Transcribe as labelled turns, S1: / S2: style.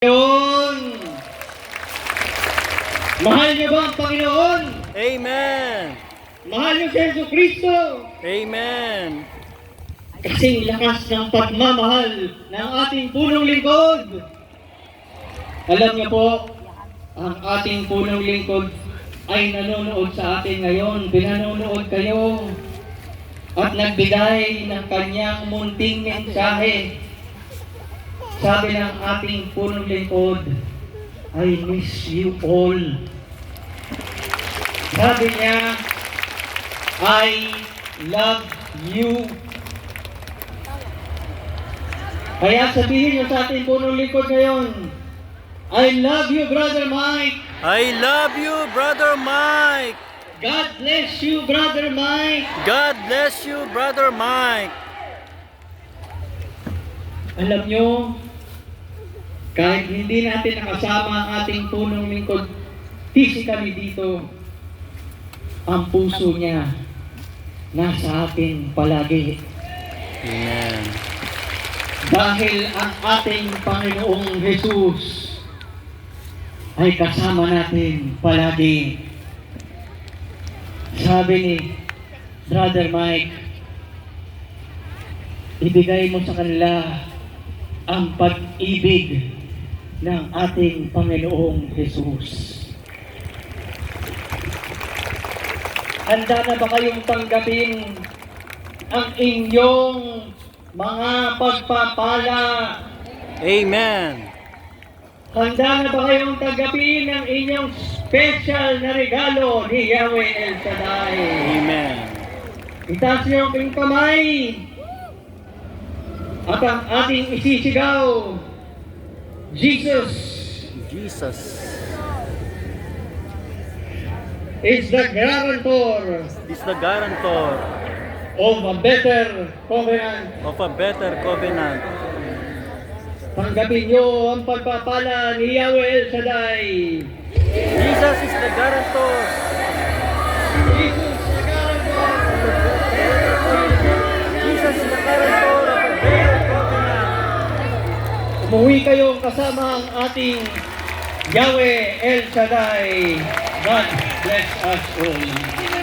S1: Panginoon. Mahal niyo ba ang Panginoon?
S2: Amen.
S1: Mahal niyo si Jesu Kristo?
S2: Amen.
S1: Kasing lakas ng pagmamahal ng ating punong lingkod. Alam niyo po, ang ating punong lingkod ay nanonood sa atin ngayon. Pinanonood kayo at nagbigay ng kanyang munting mensahe. Sabi ng ating punong lingkod, I miss you all. Sabi niya, I love you. Kaya sabihin niyo sa ating punong lingkod ngayon, I love you, Brother Mike.
S2: I love you, Brother Mike.
S1: God bless you, Brother Mike.
S2: God bless you, Brother Mike.
S1: Alam niyo, kahit hindi natin nakasama ang ating punong lingkod physically dito, ang puso niya nasa atin palagi.
S2: Amen.
S1: Dahil ang ating Panginoong Jesus ay kasama natin palagi. Sabi ni Brother Mike, ibigay mo sa kanila ang pag-ibig ng ating Panginoong Jesus. Handa na ba kayong tanggapin ang inyong mga pagpapala?
S2: Amen.
S1: Handa na ba kayong tanggapin ang inyong special na regalo ni Yahweh El Shaddai?
S2: Amen.
S1: Itaas niyo ang inyong kamay at ang ating isisigaw, Jesus
S2: Jesus
S1: is the guarantor
S2: is the guarantor
S1: of a better covenant.
S2: of a better covenant.
S1: Tanggapin niyo ang pagpapala ni Yahweh El Shaddai.
S2: Jesus is the guarantor.
S1: Jesus is the guarantor.
S2: Jesus is the guarantor of a better covenant.
S1: Umuwi kayo kasama ang ating Yahweh El Shaddai. God bless us all.